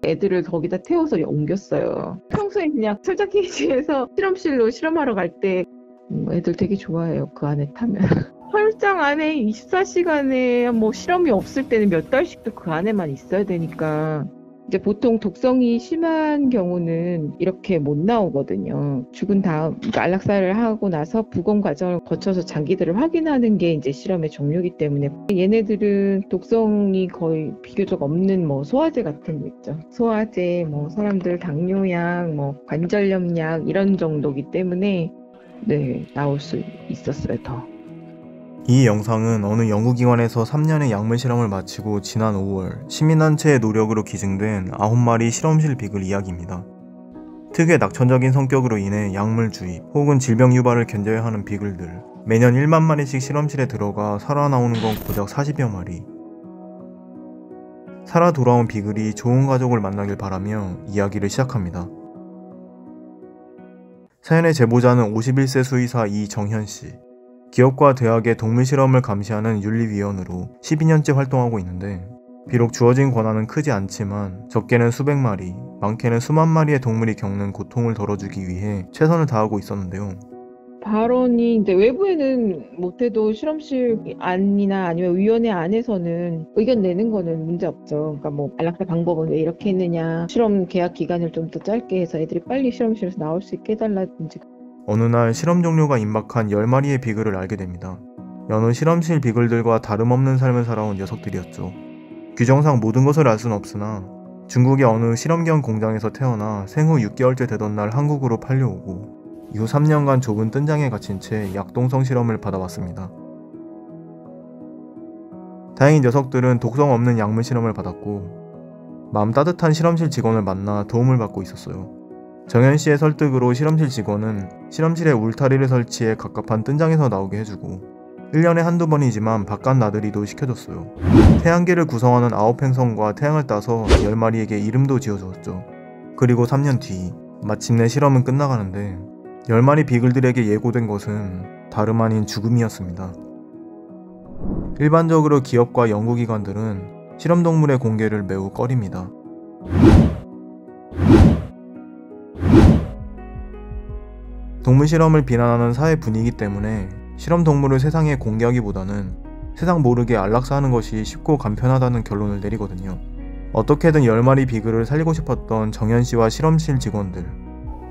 애들을 거기다 태워서 옮겼어요. 평소에 그냥 철장 케이지에서 실험실로 실험하러 갈 때 애들 되게 좋아해요. 그 안에 타면. 철장 안에 24시간에 뭐 실험이 없을 때는 몇 달씩도 그 안에만 있어야 되니까 이제 보통 독성이 심한 경우는 이렇게 못 나오거든요. 죽은 다음 안락사를 하고 나서 부검 과정을 거쳐서 장기들을 확인하는 게 이제 실험의 종류이기 때문에 얘네들은 독성이 거의 비교적 없는 뭐 소화제 같은 거 있죠. 소화제, 뭐 사람들 당뇨약, 뭐 관절염약 이런 정도기 때문에 네, 나올 수 있었어요, 더. 이 영상은 어느 연구기관에서 3년의 약물 실험을 마치고 지난 5월 시민단체의 노력으로 기증된 9마리 실험실 비글 이야기입니다. 특유의 낙천적인 성격으로 인해 약물 주입 혹은 질병 유발을 견뎌야 하는 비글들, 매년 1만 마리씩 실험실에 들어가 살아나오는 건 고작 40여 마리. 살아 돌아온 비글이 좋은 가족을 만나길 바라며 이야기를 시작합니다. 사연의 제보자는 51세 수의사 이정현씨. 기업과 대학의 동물 실험을 감시하는 윤리위원으로 12년째 활동하고 있는데, 비록 주어진 권한은 크지 않지만 적게는 수백 마리, 많게는 수만 마리의 동물이 겪는 고통을 덜어주기 위해 최선을 다하고 있었는데요. 발언이 이제 외부에는 못해도 실험실 안이나 아니면 위원회 안에서는 의견 내는 거는 문제 없죠. 그러니까 뭐 안락사 방법은 왜 이렇게 했느냐, 실험 계약 기간을 좀 더 짧게 해서 애들이 빨리 실험실에서 나올 수 있게 해달라든지. 어느 날 실험 종료가 임박한 10마리의 비글을 알게 됩니다. 여느 실험실 비글들과 다름없는 삶을 살아온 녀석들이었죠. 규정상 모든 것을 알 수는 없으나 중국의 어느 실험경 공장에서 태어나 생후 6개월째 되던 날 한국으로 팔려오고 이후 3년간 좁은 뜬장에 갇힌 채 약동성 실험을 받아왔습니다. 다행히 녀석들은 독성 없는 약물 실험을 받았고 마음 따뜻한 실험실 직원을 만나 도움을 받고 있었어요. 정현씨의 설득으로 실험실 직원은 실험실에 울타리를 설치해 갑갑한 뜬장에서 나오게 해주고 1년에 한두 번이지만 바깥 나들이도 시켜줬어요. 태양계를 구성하는 9행성과 태양을 따서 10마리에게 이름도 지어주었죠. 그리고 3년 뒤 마침내 실험은 끝나가는데 10마리 비글들에게 예고된 것은 다름 아닌 죽음이었습니다. 일반적으로 기업과 연구기관들은 실험동물의 공개를 매우 꺼립니다. 동물 실험을 비난하는 사회 분위기 때문에 실험 동물을 세상에 공개하기보다는 세상 모르게 안락사하는 것이 쉽고 간편하다는 결론을 내리거든요. 어떻게든 10마리 비글을 살리고 싶었던 정현씨와 실험실 직원들.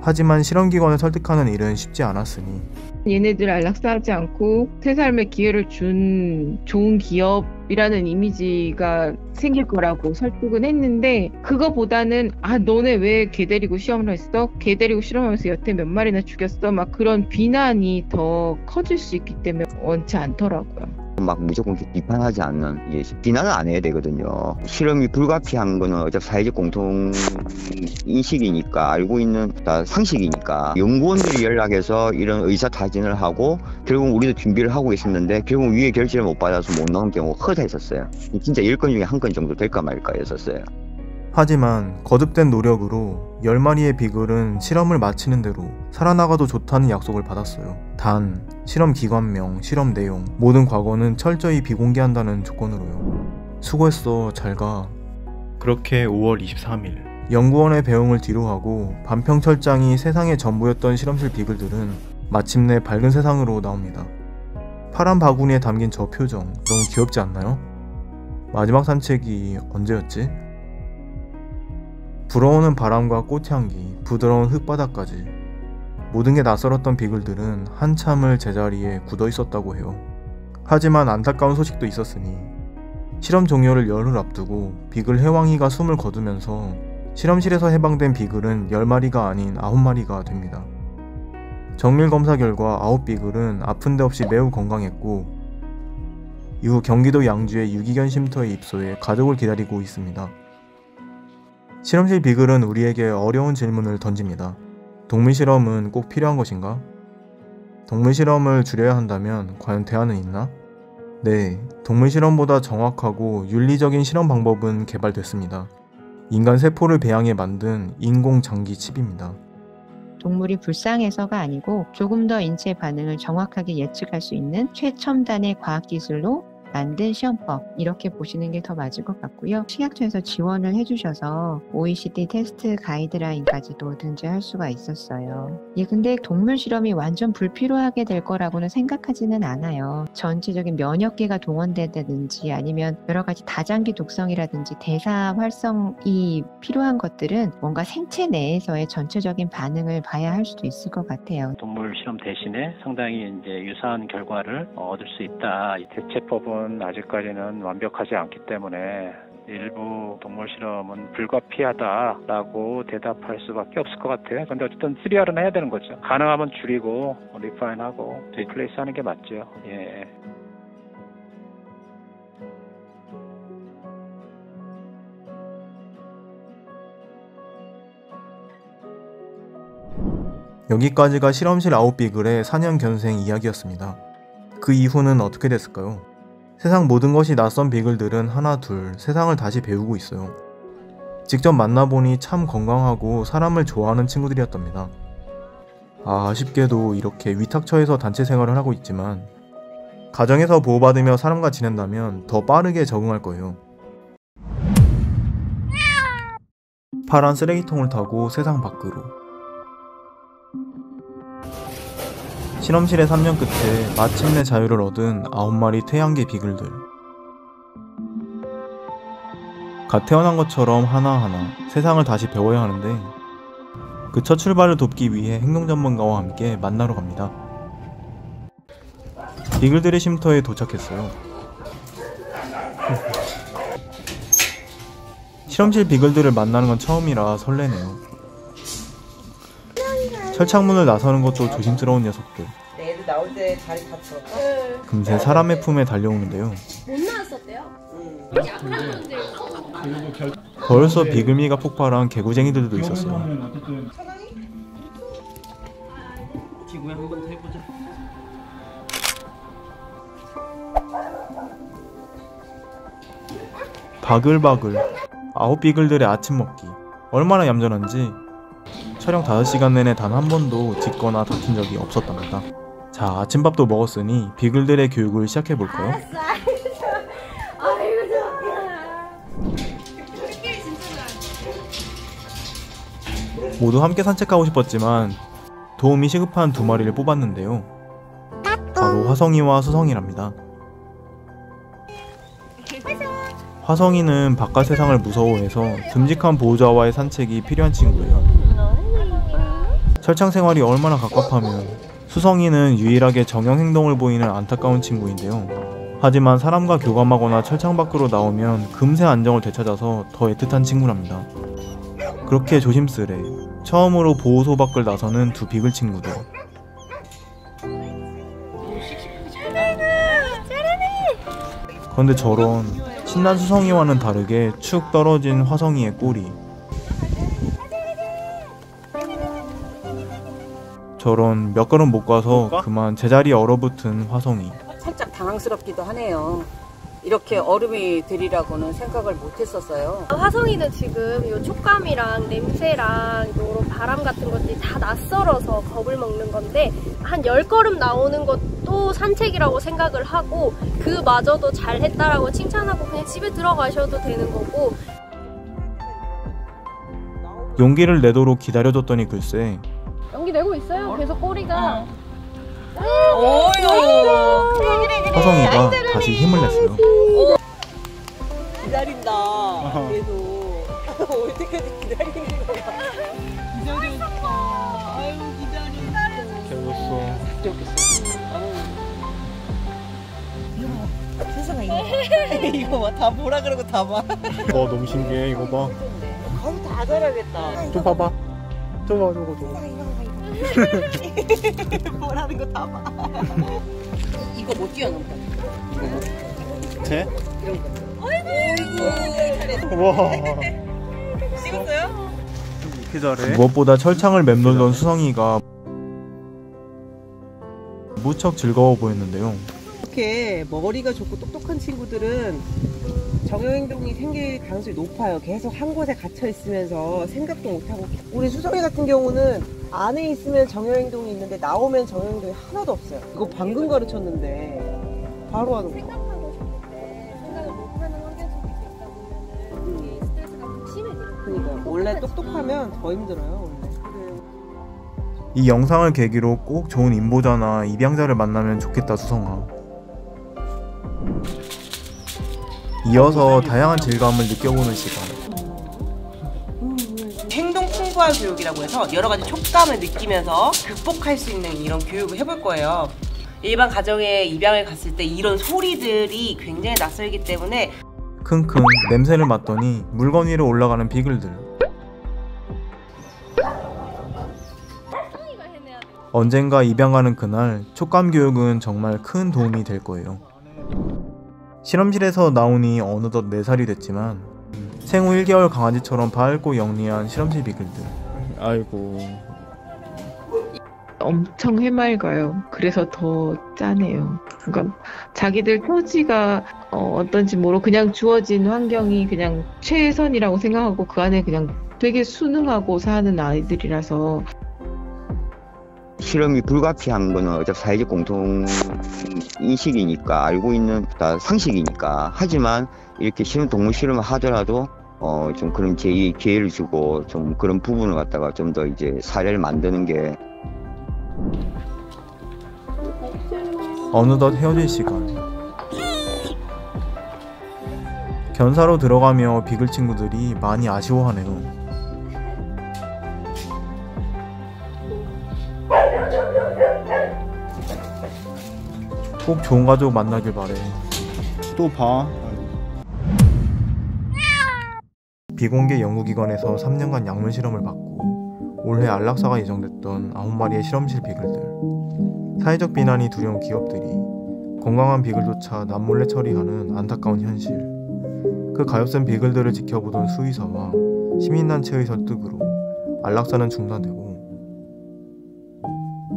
하지만 실험기관을 설득하는 일은 쉽지 않았으니 얘네들 안락사하지 않고 새 삶의 기회를 준 좋은 기업이라는 이미지가 생길 거라고 설득은 했는데, 그거보다는 너네 왜 개 데리고 시험을 했어? 개 데리고 실험하면서 여태 몇 마리나 죽였어? 막 그런 비난이 더 커질 수 있기 때문에 원치 않더라고요. 막 무조건 비판하지 않는, 비난을 안 해야 되거든요. 실험이 불가피한 거는 어차피 사회적 공통 인식이니까, 알고 있는 상식이니까 연구원들이 연락해서 이런 의사타진을 하고 결국 우리도 준비를 하고 있었는데 결국 위에 결제를 못 받아서 못 나온 경우가 허다했었어요. 진짜 10건 중에 1건 정도 될까 말까 했었어요. 하지만 거듭된 노력으로 10마리의 비글은 실험을 마치는 대로 살아나가도 좋다는 약속을 받았어요. 단, 실험 기관명, 실험 내용, 모든 과거는 철저히 비공개한다는 조건으로요. 수고했어, 잘가. 그렇게 5월 23일 연구원의 배웅을 뒤로하고 반평철장이 세상의 전부였던 실험실 비글들은 마침내 밝은 세상으로 나옵니다. 파란 바구니에 담긴 저 표정 너무 귀엽지 않나요? 마지막 산책이 언제였지? 불어오는 바람과 꽃향기, 부드러운 흙바닥까지 모든 게 낯설었던 비글들은 한참을 제자리에 굳어 있었다고 해요. 하지만 안타까운 소식도 있었으니 실험 종료를 열흘 앞두고 비글 해왕이가 숨을 거두면서 실험실에서 해방된 비글은 10마리가 아닌 9마리가 됩니다. 정밀 검사 결과 9비글은 아픈 데 없이 매우 건강했고 이후 경기도 양주의 유기견 쉼터에 입소해 가족을 기다리고 있습니다. 실험실 비글은 우리에게 어려운 질문을 던집니다. 동물 실험은 꼭 필요한 것인가? 동물 실험을 줄여야 한다면 과연 대안은 있나? 네, 동물 실험보다 정확하고 윤리적인 실험 방법은 개발됐습니다. 인간 세포를 배양해 만든 인공 장기 칩입니다. 동물이 불쌍해서가 아니고 조금 더 인체 반응을 정확하게 예측할 수 있는 최첨단의 과학기술로 만든 시험법 이렇게 보시는 게 더 맞을 것 같고요. 식약처에서 지원을 해주셔서 OECD 테스트 가이드라인까지도 등재할 수가 있었어요. 예, 근데 동물 실험이 완전 불필요하게 될 거라고는 생각하지는 않아요. 전체적인 면역계가 동원된다든지 아니면 여러 가지 다장기 독성이라든지 대사 활성이 필요한 것들은 뭔가 생체 내에서의 전체적인 반응을 봐야 할 수도 있을 것 같아요. 동물 실험 대신에 상당히 이제 유사한 결과를 얻을 수 있다. 이 대체법은 아직까지는 완벽하지 않기 때문에 일부 동물 실험은 불가피하다라고 대답할 수밖에 없을 것 같아요. 그런데 어쨌든 3R은 해야 되는 거죠. 가능하면 줄이고 리파인하고 리플레이스 하는 게 맞죠. 예. 여기까지가 실험실 아웃비글의 4년 견생 이야기였습니다. 그 이후는 어떻게 됐을까요? 세상 모든 것이 낯선 비글들은 하나 둘 세상을 다시 배우고 있어요. 직접 만나보니 참 건강하고 사람을 좋아하는 친구들이었답니다. 아쉽게도 이렇게 위탁처에서 단체 생활을 하고 있지만 가정에서 보호받으며 사람과 지낸다면 더 빠르게 적응할 거예요. 파란 쓰레기통을 타고 세상 밖으로. 실험실의 3년 끝에 마침내 자유를 얻은 9마리 태양계 비글들. 갓 태어난 것처럼 하나하나 세상을 다시 배워야 하는데 그 첫 출발을 돕기 위해 행동 전문가와 함께 만나러 갑니다. 비글들의 쉼터에 도착했어요. 실험실 비글들을 만나는 건 처음이라 설레네요. 철창문을 나서는 것도 조심스러운 녀석들. 애들 나올 때 다리 다쳤어? 금세 사람의 품에 달려오는데요. 못 나왔었대요? 벌써 비글미가 폭발한 개구쟁이들도 있었어요. 지구에 한번 더 해보자. 바글바글 9비글들의 아침 먹기. 얼마나 얌전한지 촬영 5시간 내내 단 한 번도 짖거나 다툰 적이 없었답니다. 자, 아침밥도 먹었으니 비글들의 교육을 시작해볼까요? 아이고 좋아. 모두 함께 산책하고 싶었지만 도움이 시급한 2마리를 뽑았는데요. 바로 화성이와 수성이랍니다. 화성이는 바깥 세상을 무서워해서 듬직한 보호자와의 산책이 필요한 친구예요. 철창 생활이 얼마나 갑갑하면 수성이는 유일하게 정형 행동을 보이는 안타까운 친구인데요. 하지만 사람과 교감하거나 철창 밖으로 나오면 금세 안정을 되찾아서 더 애틋한 친구랍니다. 그렇게 조심스레 처음으로 보호소 밖을 나서는 2 비글 친구들. 그런데 저런 신난 수성이와는 다르게 축 떨어진 화성이의 꼬리. 저런 몇 걸음 못 가서 그만 제자리에 얼어붙은 화성이. 살짝 당황스럽기도 하네요. 이렇게 얼음이 들이라고는 생각을 못 했었어요. 화성이는 지금 요 촉감이랑 냄새랑 요런 바람 같은 것들이 다 낯설어서 겁을 먹는 건데 한 10걸음 나오는 것도 산책이라고 생각을 하고 그마저도 잘했다라고 칭찬하고 그냥 집에 들어가셔도 되는 거고. 용기를 내도록 기다려줬더니 글쎄 연기 내고 있어요. 계속 꼬리가. 화성이가 다시 힘을 냈어요. 기다린다. 그래도 어떻게까지 기다리는 거야. 기다렸어. 아유 기다렸어. 세상에 이거 봐. 다 보라 그러고 다 봐. 너무 신기해. 이거 봐. 거의 다 잘하겠다. 좀 봐봐. 저거. 뭐라는 거 다 봐. 이거 못 뛰어넘다. 쟤? 아이고. 와. 찍었어요? 이렇게 잘해? 무엇보다 철창을 맴돌던 수성이가 무척 즐거워 보였는데요. 이렇게 머리가 좋고 똑똑한 친구들은 정형행동이 생길 가능성이 높아요. 계속 한 곳에 갇혀 있으면서 생각도 못하고. 우리 수성이 같은 경우는 안에 있으면 정형행동이 있는데 나오면 정형행동이 하나도 없어요. 이거 방금 가르쳤는데 바로 하는 거. 원래 똑똑하면 더 힘들어요. 원래. 이 영상을 계기로 꼭 좋은 임보자나 입양자를 만나면 좋겠다 수성아. 이어서 다양한 질감을 느껴보는 시간. 행동 풍부한 교육이라고 해서 여러 가지 촉감을 느끼면서 극복할 수 있는 이런 교육을 해볼 거예요. 일반 가정에 입양을 갔을 때 이런 소리들이 굉장히 낯설기 때문에 킁킁 냄새를 맡더니 물건 위로 올라가는 비글들. 언젠가 입양 가는 그날 촉감 교육은 정말 큰 도움이 될 거예요. 실험실에서 나오니 어느덧 4살이 됐지만 생후 1개월 강아지처럼 밝고 영리한 실험실 비글들. 아이고. 엄청 해맑아요. 그래서 더 짠해요. 그러니까 자기들 토지가 어떤지 모르고 그냥 주어진 환경이 그냥 최선이라고 생각하고 그 안에 그냥 되게 순응하고 사는 아이들이라서. 실험이 불가피한 거는 어차피 사회적 공통 인식이니까, 알고 있는 다 상식이니까. 하지만 이렇게 동물 실험을 하더라도 좀 그런 기회를 주고 좀 그런 부분을 갖다가 좀 더 이제 사례를 만드는 게. 어느덧 헤어질 시간. 견사로 들어가며 비글 친구들이 많이 아쉬워하네요. 꼭 좋은 가족 만나길 바래. 또 봐. 비공개 연구기관에서 3년간 약물 실험을 받고 올해 안락사가 예정됐던 9마리의 실험실 비글들. 사회적 비난이 두려운 기업들이 건강한 비글조차 남몰래 처리하는 안타까운 현실. 그 가엾은 비글들을 지켜보던 수의사와 시민단체의 설득으로 안락사는 중단되고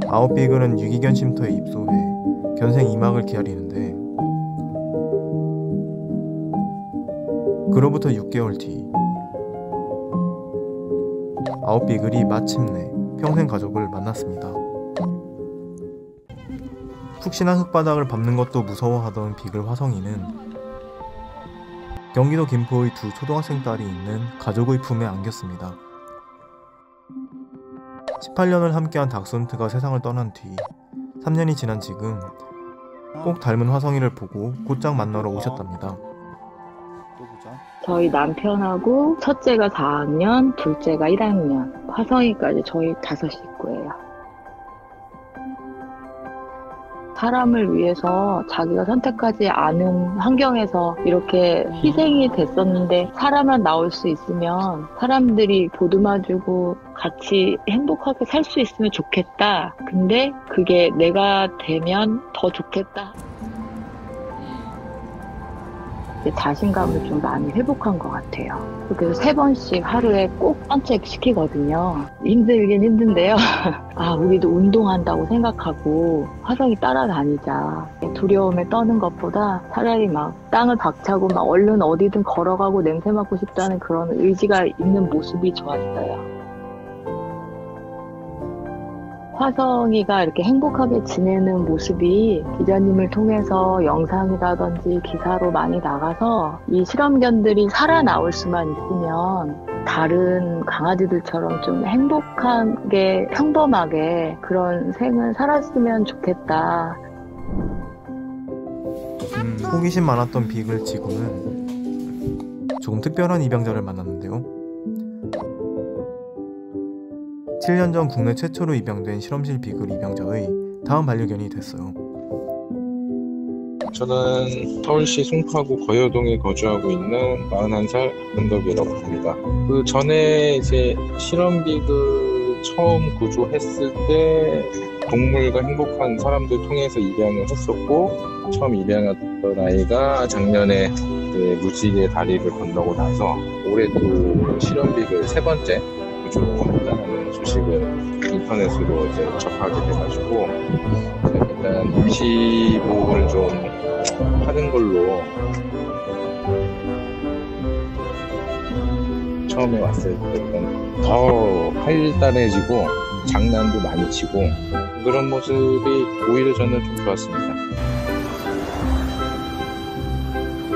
9비글은 유기견 쉼터에 입소해 견생 2막을 기다리는데, 그로부터 6개월 뒤 9비글이 마침내 평생 가족을 만났습니다. 푹신한 흙바닥을 밟는 것도 무서워하던 비글 화성이는 경기도 김포의 2 초등학생 딸이 있는 가족의 품에 안겼습니다. 18년을 함께한 닥슨트가 세상을 떠난 뒤 3년이 지난 지금 꼭 닮은 화성이를 보고 곧장 만나러 오셨답니다. 저희 남편하고 첫째가 4학년, 둘째가 1학년, 화성이까지 저희 5 식구예요. 사람을 위해서 자기가 선택하지 않은 환경에서 이렇게 희생이 됐었는데 사람만 나올 수 있으면 사람들이 보듬어주고 같이 행복하게 살 수 있으면 좋겠다. 근데 그게 내가 되면 더 좋겠다. 자신감을 좀 많이 회복한 것 같아요. 그래서 3번씩 하루에 꼭 산책시키거든요. 힘들긴 힘든데요. 아, 우리도 운동한다고 생각하고 화성이 따라다니자. 두려움에 떠는 것보다 차라리 막 땅을 박차고 막 얼른 어디든 걸어가고 냄새 맡고 싶다는 그런 의지가 있는 모습이 좋았어요. 화성이가 이렇게 행복하게 지내는 모습이 기자님을 통해서 영상이라든지 기사로 많이 나가서 이 실험견들이 살아나올 수만 있으면 다른 강아지들처럼 좀 행복하게 평범하게 그런 생을 살았으면 좋겠다. 호기심 많았던 비글 지구는 조금 특별한 입양자를 만났는데요. 7년 전 국내 최초로 입양된 실험실 비글 입양자의 다음 반려견이 됐어요. 저는 서울시 송파구 거여동에 거주하고 있는 41살 은덕이라고 합니다. 그 전에 이제 실험 비글 처음 구조했을 때 동물과 행복한 사람들 통해서 입양을 했었고, 처음 입양했던 아이가 작년에 무지개 다리를 건너고 나서 올해도 실험 비글 3번째 구조를 했다는 소식을 인터넷으로 이제 접하게 돼가지고 일단 임시 보호를 좀 하는 걸로 처음에 왔을 때보다는 더 활달해지고 장난도 많이 치고 그런 모습이 오히려 저는 좀 좋았습니다.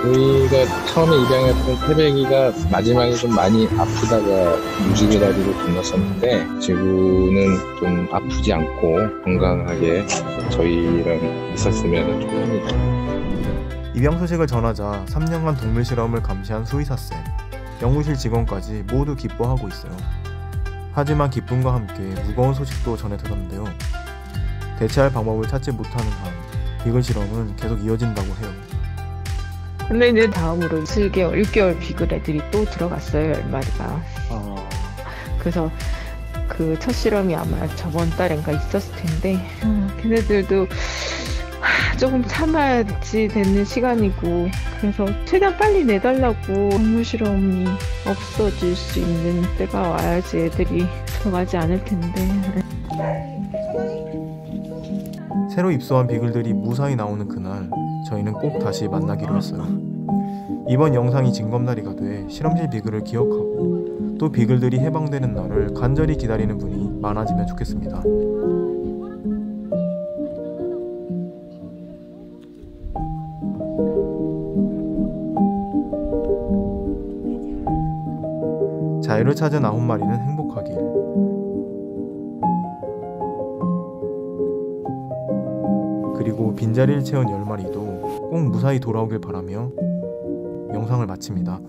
저희가 처음에 입양했던 태백이가 마지막에 좀 많이 아프다가 무지개 다리로 건넜었는데 지금은 좀 아프지 않고 건강하게 저희랑 있었으면 좋겠습니다. 입양 소식을 전하자 3년간 동물 실험을 감시한 수의사쌤, 연구실 직원까지 모두 기뻐하고 있어요. 하지만 기쁨과 함께 무거운 소식도 전해 들었는데요. 대체할 방법을 찾지 못하는 한 비글 실험은 계속 이어진다고 해요. 근데 이제 다음으로 7개월, 6개월 비글 애들이 또 들어갔어요, 10마리가. 그래서 그 첫 실험이 아마 저번 달인가 있었을 텐데, 걔네들도 조금 참아야지 되는 시간이고, 그래서 최대한 빨리 내달라고 동물 실험이 없어질 수 있는 때가 와야지 애들이 들어가지 않을 텐데. 새로 입소한 비글들이 무사히 나오는 그날, 저희는 꼭 다시 만나기로 했어요. 이번 영상이 징검다리가 돼 실험실 비글을 기억하고 또 비글들이 해방되는 날을 간절히 기다리는 분이 많아지면 좋겠습니다. 자유를 찾은 9마리는 행복하길. 그리고 빈자리를 채운 10마리도 꼭 무사히 돌아오길 바라며 영상을 마칩니다.